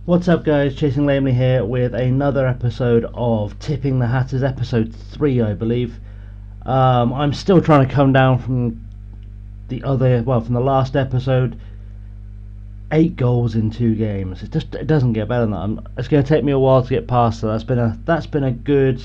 What's up guys, ChasingLamely here with another episode of Tipping the Hatters, episode 3 I believe. I'm still trying to come down from the last episode. 8 goals in 2 games. It doesn't get better than that. It's going to take me a while to get past that. That's been a good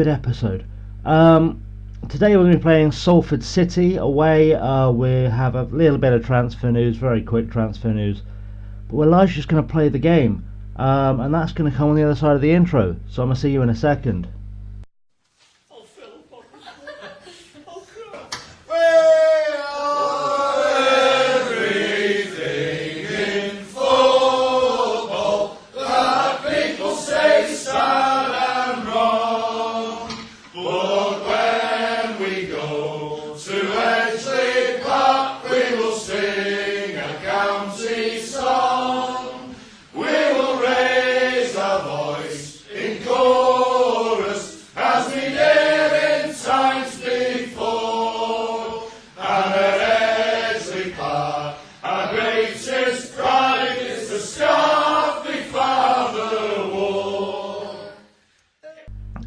episode. Today we're going to be playing Salford City away. We have a little bit of transfer news, very quick transfer news. But we're largely just going to play the game, and that's going to come on the other side of the intro, so I'm going to see you in a second.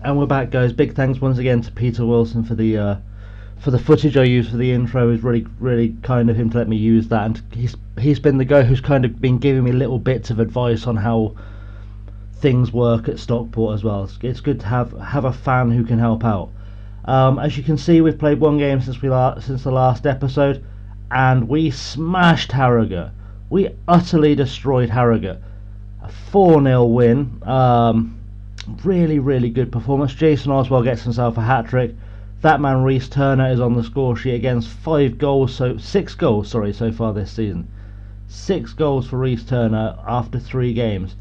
And we're back, guys. Big thanks once again to Peter Wilson for the footage I used for the intro. It was really kind of him to let me use that, and he's been the guy who's kind of been giving me little bits of advice on how things work at Stockport as well. It's good to have a fan who can help out. As you can see, we've played one game since the last episode, and we smashed Harrogate. We utterly destroyed Harrogate. A 4-0 win. Really good performance. Jason Oswell gets himself a hat-trick. That man Reece Turner is on the score sheet against 6 goals so far this season. 6 goals for Reece Turner after 3 games.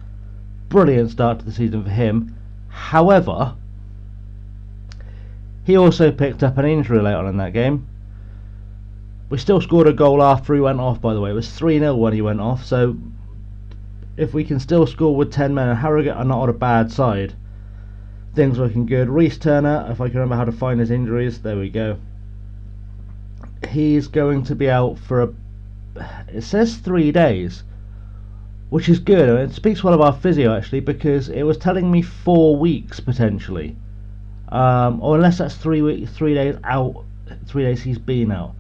Brilliant start to the season for him. However, he also picked up an injury late on in that game. We still scored a goal after he went off, by the way. It was 3-0 when he went off, so if we can still score with 10 men, and Harrogate are not on a bad side, things looking good. Reece Turner, if I can remember how to find his injuries, there we go. He's going to be out for it says 3 days, which is good. And it speaks well of our physio actually, because it was telling me 4 weeks potentially, or unless that's 3 days out, 3 days he's been out.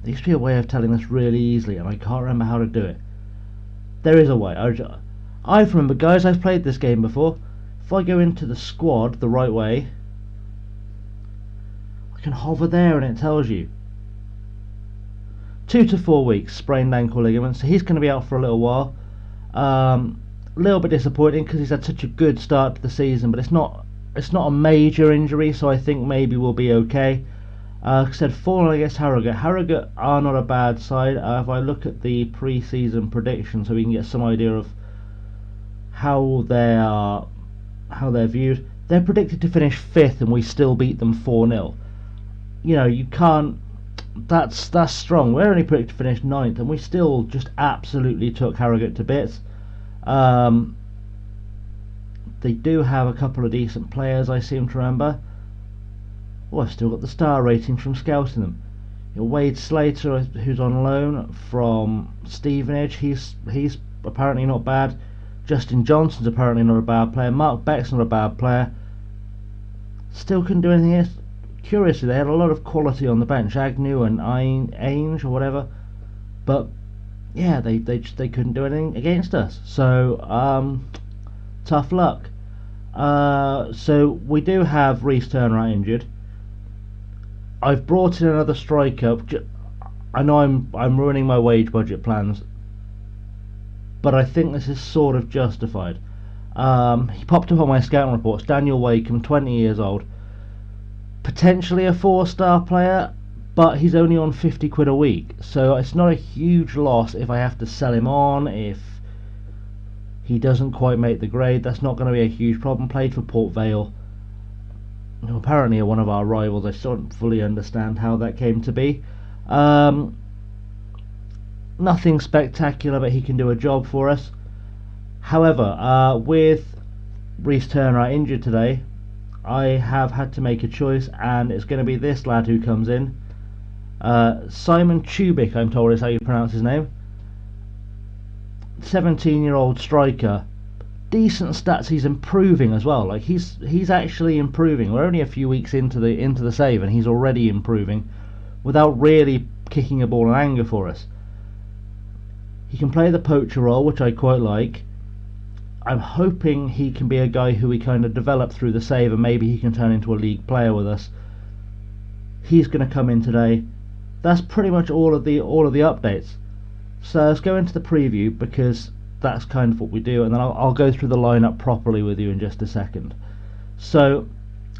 There used to be a way of telling this really easily, and I can't remember how to do it. There is a way. I remember, guys, I've played this game before. If I go into the squad the right way, I can hover there and it tells you 2 to 4 weeks, sprained ankle ligament. So he's going to be out for a little while. A little bit disappointing because he's had such a good start to the season, but it's not a major injury, so I think maybe we'll be okay. Like I said, 4-0 against Harrogate. Harrogate are not a bad side. If I look at the pre-season prediction, so we can get some idea of how they're viewed, they're predicted to finish 5th, and we still beat them 4-0. You know, you can't. That's strong. We're only predicted to finish 9th, and we still just absolutely took Harrogate to bits. They do have a couple of decent players, I seem to remember. Oh, I've still got the star ratings from scouting them. Wade Slater, who's on loan from Stevenage, he's apparently not bad. Justin Johnson's apparently not a bad player. Mark Beck's not a bad player. Still couldn't do anything else. Curiously, they had a lot of quality on the bench, Agnew and Ainge or whatever. But yeah, they couldn't do anything against us. So tough luck. So we do have Reece Turner out injured. I've brought in another striker. I know I'm ruining my wage budget plans, but I think this is sort of justified. He popped up on my scouting reports. Daniel Wakeham, 20 years old, potentially a 4-star player, but he's only on 50 quid a week, so it's not a huge loss if I have to sell him on. If he doesn't quite make the grade, that's not going to be a huge problem. Played for Port Vale, who apparently are one of our rivals. I still don't fully understand how that came to be. Nothing spectacular, but he can do a job for us. However, with Reece Turner injured today, I have had to make a choice, and it's going to be this lad who comes in. Simon Chubik, I'm told is how you pronounce his name. 17-year-old striker, decent stats. He's improving as well. Like he's actually improving. We're only a few weeks into the save, and he's already improving without really kicking a ball in anger for us. He can play the poacher role, which I quite like. I'm hoping he can be a guy who we kind of develop through the save, and maybe he can turn into a league player with us. He's going to come in today. That's pretty much all of the updates. So let's go into the preview, because that's kind of what we do, and then I'll go through the lineup properly with you in just a second. So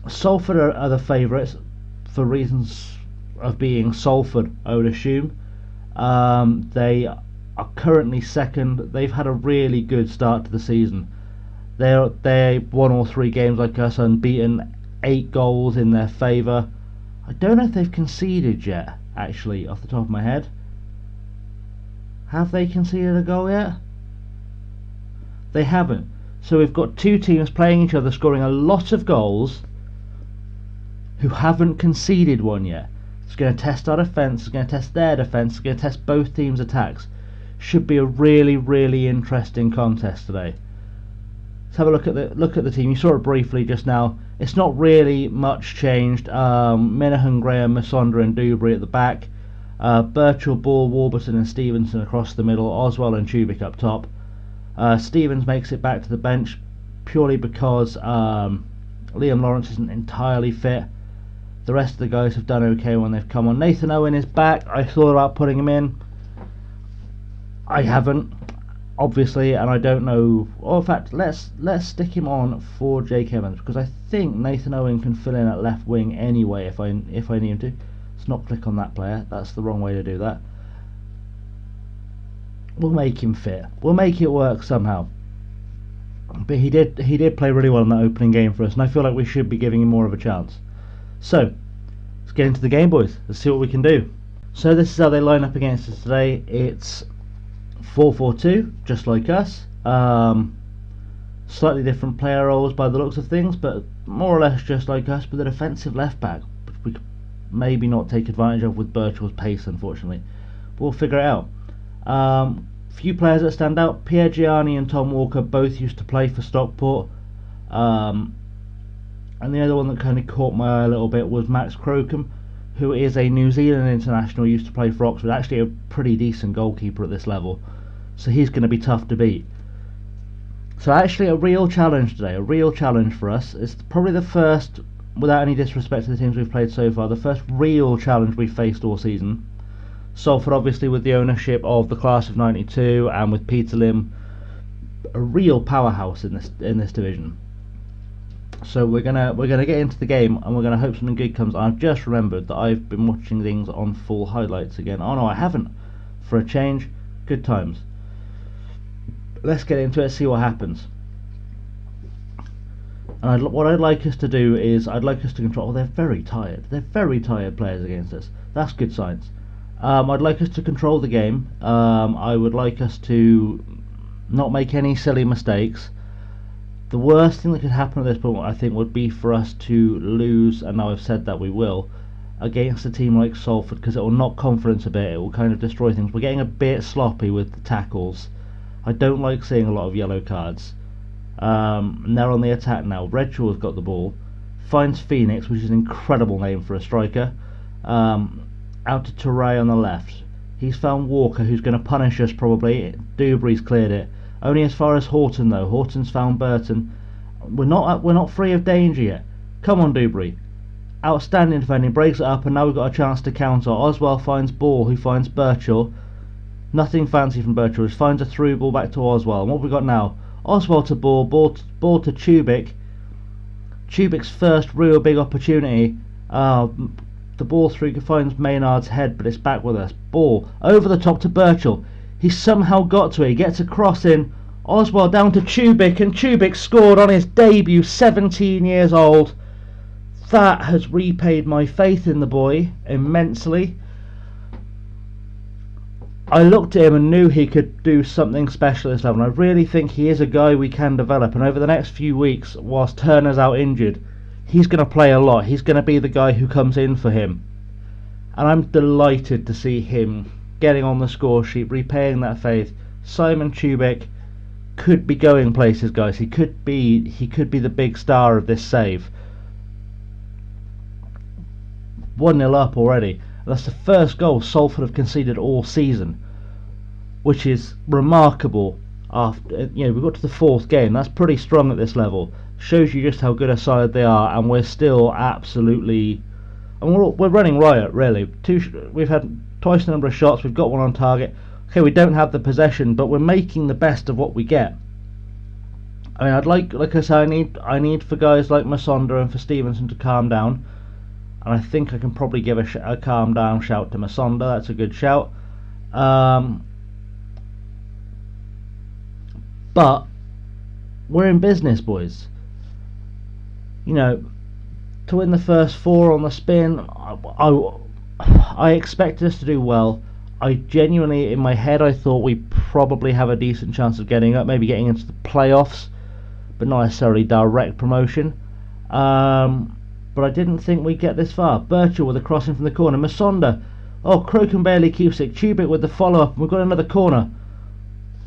Salford are the favourites for reasons of being Salford, I would assume. They are currently second. They've had a really good start to the season. They won all 3 games like us, unbeaten, 8 goals in their favour. I don't know if they've conceded yet, actually, off the top of my head. Have they conceded a goal yet? They haven't. So we've got 2 teams playing each other, scoring a lot of goals, who haven't conceded one yet. It's going to test our defence, it's going to test their defence, it's going to test both teams' attacks. Should be a really, really interesting contest today. Let's have a look at the team. You saw it briefly just now. It's not really much changed. Minahan, Graham, Masonda and Dewberry at the back. Birchall, Ball, Warburton and Stevenson across the middle. Oswald and Chubik up top. Stevens makes it back to the bench purely because Liam Lawrence isn't entirely fit. The rest of the guys have done okay when they've come on. Nathan Owen is back. I thought about putting him in. I haven't, obviously, and I don't know. Or in fact, let's stick him on for Jake Evans, because I think Nathan Owen can fill in at left wing anyway if I need him to. Let's not click on that player. That's the wrong way to do that. We'll make him fit. We'll make it work somehow. But he did play really well in that opening game for us, and I feel like we should be giving him more of a chance. So let's get into the game, boys. Let's see what we can do. So this is how they line up against us today. It's 4-4-2, just like us. Slightly different player roles by the looks of things, but more or less just like us, with a defensive left back, which we could maybe not take advantage of with Birchall's pace, unfortunately. But we'll figure it out. Few players that stand out. Pierre Gianni and Tom Walker both used to play for Stockport. And the other one that kind of caught my eye a little bit was Max Crocombe, who is a New Zealand international, used to play for Oxford, actually a pretty decent goalkeeper at this level. So he's going to be tough to beat. So actually a real challenge today, a real challenge for us. It's probably the first, without any disrespect to the teams we've played so far, the first real challenge we've faced all season. Salford obviously with the ownership of the class of '92 and with Peter Lim, a real powerhouse in this division. So we're gonna get into the game, and we're gonna hope something good comes. I've just remembered that I've been watching things on full highlights again. Oh no, I haven't. For a change, good times. Let's get into it, see what happens. And what I'd like us to do is, I'd like us to control. Oh, they're very tired. They're very tired players against us. That's good signs. I'd like us to control the game. I would like us to not make any silly mistakes. The worst thing that could happen at this point, I think, would be for us to lose, and now I've said that we will, against a team like Salford, because it will knock confidence a bit, it will kind of destroy things. We're getting a bit sloppy with the tackles. I don't like seeing a lot of yellow cards. And they're on the attack now. Redshaw has got the ball, finds Phoenix, which is an incredible name for a striker, out to Touray on the left. He's found Walker, who's going to punish us probably. Dewberry's cleared it. Only as far as Horton though. Horton's found Burton. We're not free of danger yet. Come on, Dewberry. Outstanding defending, breaks it up, and now we've got a chance to counter. Oswald finds Ball, who finds Birchall. Nothing fancy from Birchall. Just finds a through ball back to Oswald. And what have we got now? Oswald to Ball, Ball to Chubik. Chubik's first real big opportunity. The ball through finds Maynard's head, but it's back with us. Ball over the top to Birchall. He somehow got to it. He gets a cross in. Oswald down to Chubik, and Chubik scored on his debut, 17 years old. That has repaid my faith in the boy immensely. I looked at him and knew he could do something special at this level, and I really think he is a guy we can develop, and over the next few weeks, whilst Turner's out injured, he's going to play a lot. He's going to be the guy who comes in for him, and I'm delighted to see him getting on the score sheet, repaying that faith. Simon Tubic could be going places, guys. He could be the big star of this save. 1-0 up already. That's the first goal Salford have conceded all season, which is remarkable. After we got to the 4th game, that's pretty strong at this level. Shows you just how good a side they are, and we're still absolutely. And we're running riot, really. We've had twice the number of shots. We've got one on target. Okay, we don't have the possession, but we're making the best of what we get. I mean, I'd like I said, I need for guys like Masonda and for Stevenson to calm down. And I think I can probably give a calm down shout to Masonda. That's a good shout. But we're in business, boys. To win the first 4 on the spin, I expected us to do well. I genuinely, in my head, I thought we probably have a decent chance of getting up, maybe getting into the playoffs, but not necessarily direct promotion. But I didn't think we'd get this far. Birchall with a crossing from the corner. Masonda. Oh, Crocombe barely keeps it. Tubic with the follow-up. We've got another corner.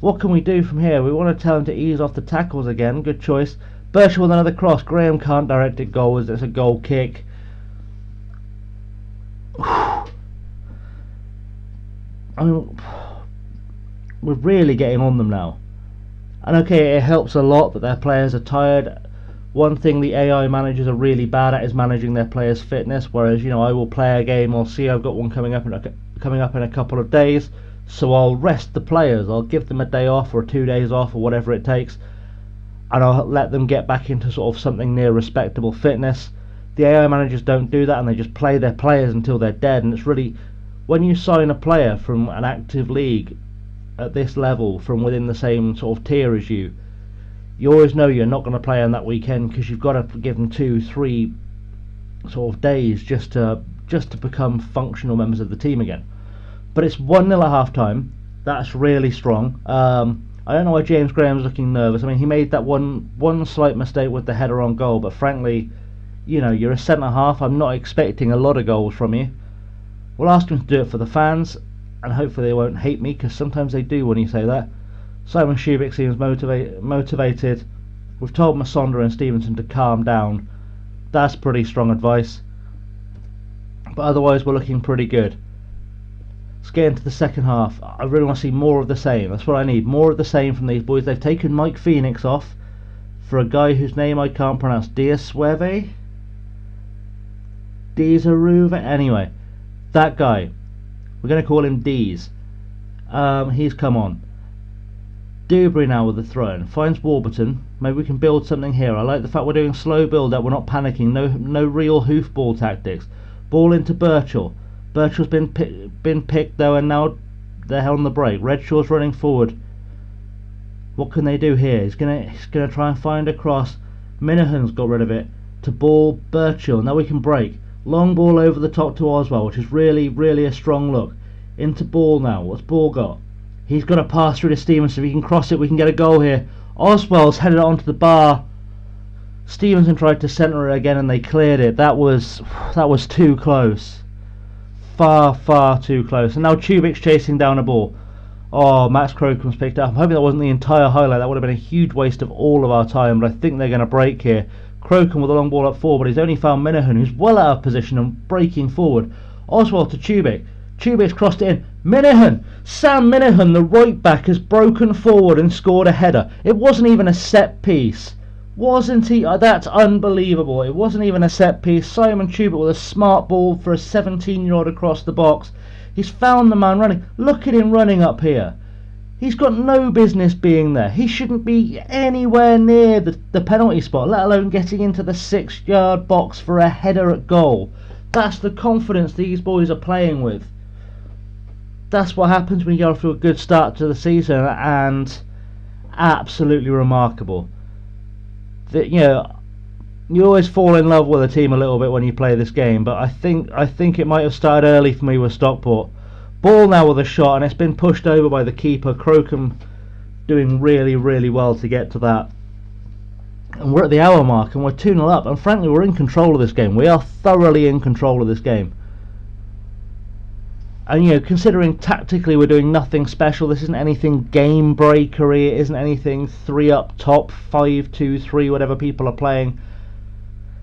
What can we do from here? We want to tell him to ease off the tackles again. Good choice. Birchall with another cross. Graham can't direct it goal as it's a goal kick. I mean, we're really getting on them now. And okay, it helps a lot that their players are tired. One thing the AI managers are really bad at is managing their players' fitness. Whereas I will play a game. I'll see I've got one coming up in a couple of days, so I'll rest the players. I'll give them a day off or 2 days off or whatever it takes, and I'll let them get back into sort of something near respectable fitness. The AI managers don't do that, and they just play their players until they're dead. And it's really, when you sign a player from an active league at this level, from within the same sort of tier as you always know you're not going to play on that weekend, because you've got to give them 2-3 sort of days just to become functional members of the team again. But it's 1-0 at half time. That's really strong. I don't know why James Graham's looking nervous. I mean, he made that one slight mistake with the header on goal, but frankly, you're a centre half. I'm not expecting a lot of goals from you. We'll ask him to do it for the fans, and hopefully they won't hate me, because sometimes they do when you say that. Simon Tubic seems motivated. We've told Masonda and Stevenson to calm down. That's pretty strong advice. But otherwise, we're looking pretty good. Let's get into the second half. I really want to see more of the same. That's what I need. More of the same from these boys. They've taken Mike Phoenix off for a guy whose name I can't pronounce. Diazueve? Anyway, that guy. We're going to call him Dees. He's come on. Dewberry now with the throw-in. Finds Warburton. Maybe we can build something here. I like the fact we're doing slow build-up. We're not panicking. No real hoofball tactics. Ball into Birchall. Birchall's been picked though, and now they're on the break. Redshaw's running forward. What can they do here? He's gonna try and find a cross. Minahan's got rid of it. To ball Birchall. Now we can break. Long ball over the top to Oswald, which is really, really a strong look. Into Ball now. What's Ball got? He's got to pass through to Stevenson. If he can cross it, we can get a goal here. Oswald's headed it onto the bar. Stevenson tried to centre it again, and they cleared it. That was too close. Far, far too close. And now Tubic's chasing down a ball. Oh, Max Crocombe's picked up. I'm hoping that wasn't the entire highlight. That would have been a huge waste of all of our time, but I think they're going to break here. Crocombe with a long ball up forward, but he's only found Minahan, who's well out of position and breaking forward. Oswald to Tubic. Tubic's crossed it in. Minahan! Sam Minahan, the right back, has broken forward and scored a header. It wasn't even a set piece. Wasn't he? That's unbelievable. It wasn't even a set piece. Simon Tubic with a smart ball for a 17-year-old across the box. He's found the man running. Look at him running up here. He's got no business being there. He shouldn't be anywhere near the penalty spot, let alone getting into the 6-yard box for a header at goal. That's the confidence these boys are playing with. That's what happens when you get off to a good start to the season, and absolutely remarkable. You always fall in love with a team a little bit when you play this game, but I think it might have started early for me with Stockport. Ball now with a shot, and it's been pushed over by the keeper. Crocombe doing really, really well to get to that. And we're at the hour mark, and we're 2-0 up, and frankly we're in control of this game. We are thoroughly in control of this game. And considering tactically we're doing nothing special, this isn't anything game breakery, it isn't anything 3 up top, 5-2-3, whatever people are playing.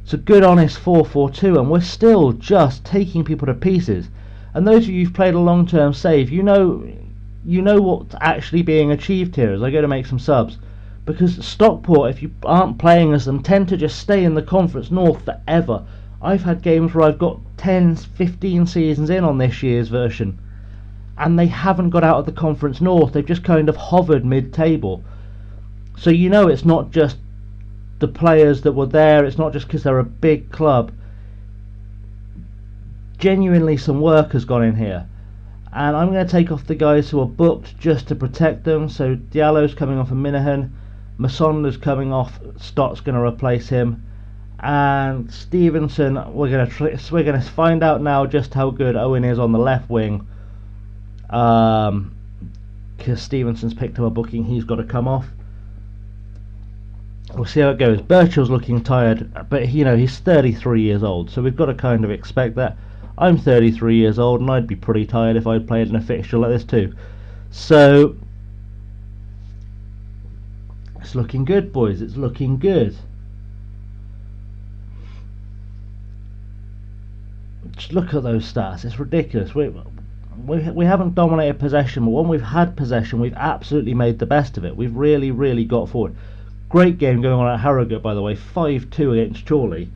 It's a good honest 4-4-2, and we're still just taking people to pieces. And those of you who've played a long-term save, you know what's actually being achieved here as I go to make some subs. Because Stockport, if you aren't playing as them, tend to just stay in the Conference North forever. I've had games where I've got 10, 15 seasons in on this year's version, and they haven't got out of the Conference North. They've just kind of hovered mid-table. So it's not just the players that were there, it's not just because they're a big club. Genuinely some work has gone in here. And I'm going to take off the guys who are booked just to protect them. So Diallo's coming off of Minahan, Masonda's coming off, Stott's going to replace him, and Stevenson, we're going to find out now just how good Owen is on the left wing, because Stevenson's picked up a booking, he's got to come off. We'll see how it goes. Birchall's looking tired, but he's 33 years old, so we've got to kind of expect that. I'm 33 years old, and I'd be pretty tired if I'd played in a fixture like this too. So it's looking good, boys. It's looking good. Just look at those stats. It's ridiculous. We haven't dominated possession, but when we've had possession, we've absolutely made the best of it. We've really, really got forward. Great game going on at Harrogate, by the way. 5-2 against Chorley.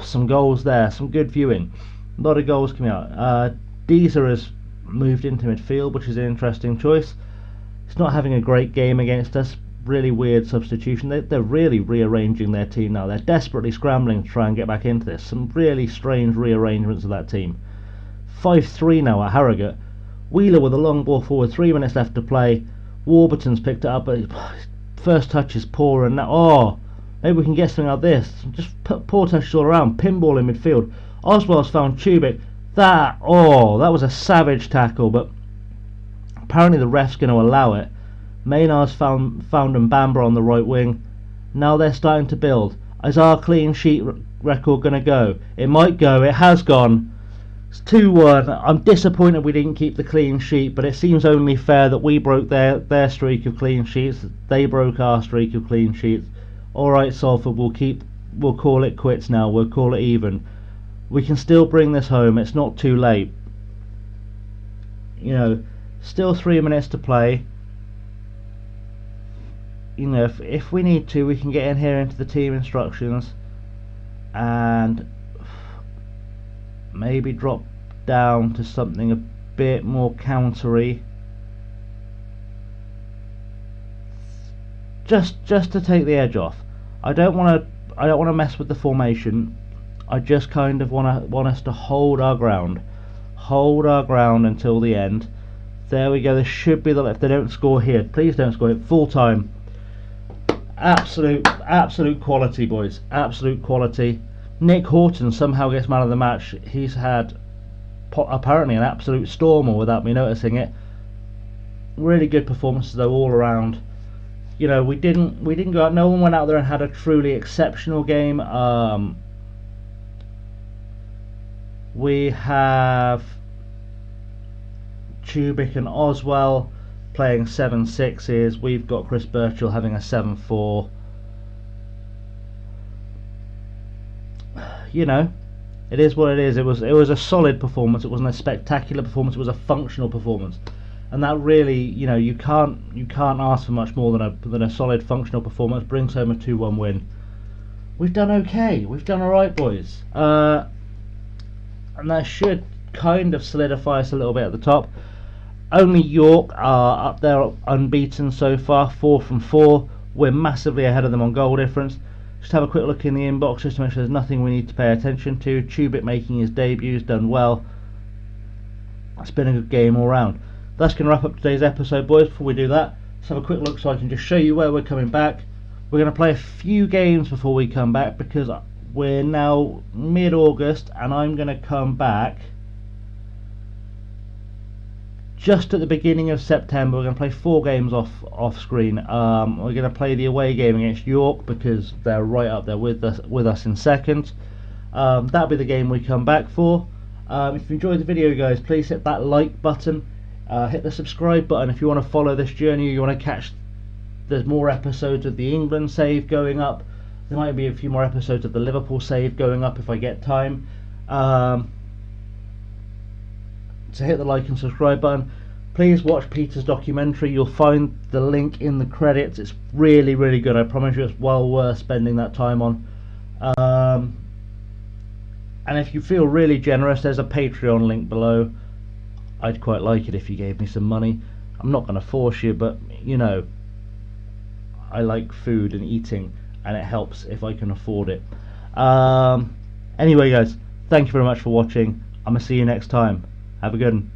Some goals there. Some good viewing. A lot of goals coming out. Deezer has moved into midfield, which is an interesting choice. He's not having a great game against us. Really weird substitution. They're really rearranging their team now. They're desperately scrambling to try and get back into this. Some really strange rearrangements of that team. 5-3 now at Harrogate. Wheeler with a long ball forward, 3 minutes left to play. Warburton's picked it up, but first touch is poor, and now, maybe we can get something out of this. Just put poor touches all around. Pinball in midfield. Oswald's found Tubic. That was a savage tackle, but apparently the ref's going to allow it. Maynard's found Mbamba on the right wing. Now they're starting to build. Is our clean sheet record going to go? It might go. It has gone. It's 2-1. I'm disappointed we didn't keep the clean sheet, but it seems only fair that we broke their streak of clean sheets. They broke our streak of clean sheets. Alright, Salford, we'll call it quits now. We'll call it even. We can still bring this home. It's not too late. Still 3 minutes to play. If we need to, we can get in here into the team instructions and maybe drop down to something a bit more countery, just to take the edge off. I don't want to mess with the formation. I just kind of want us to hold our ground until the end. There we go. This should be if they don't score here, please don't score it. Full time. Absolute quality, boys. Absolute quality. Nick Horton somehow gets man of the match. He's had apparently an absolute stormer without me noticing it. Really good performances though all around. We didn't go out. No one went out there and had a truly exceptional game. We have Tubic and Oswell playing 7-6s. We've got Chris Birchall having a 7-4. It is what it is. It was a solid performance. It wasn't a spectacular performance. It was a functional performance, and that really, you can't ask for much more than a solid functional performance. Brings home a 2-1 win. We've done okay. We've done all right, boys. And that should kind of solidify us a little bit at the top. Only York are up there unbeaten so far, 4 from 4. We're massively ahead of them on goal difference. Just have a quick look in the inbox just to make sure there's nothing we need to pay attention to. Tubic making his debut, has done well. It's been a good game all round. That's going to wrap up today's episode, boys. Before we do that, let's have a quick look so I can just show you where we're coming back. We're going to play a few games before we come back because we're now mid-August and I'm going to come back just at the beginning of September. We're going to play 4 games off screen. We're going to play the away game against York because they're right up there with us in second. That'll be the game we come back for. If you enjoyed the video, guys, please hit that like button, hit the subscribe button if you want to follow this journey. You want to catch, there's more episodes of the England save going up. There might be a few more episodes of the Liverpool save going up if I get time. So hit the like and subscribe button. Please watch Peter's documentary. You'll find the link in the credits. It's really, really good. I promise you, it's well worth spending that time on. And if you feel really generous, there's a Patreon link below. I'd quite like it if you gave me some money. I'm not going to force you, but you know, I like food and eating, and it helps if I can afford it. Anyway, guys, thank you very much for watching. I'm going to see you next time. Have a good one.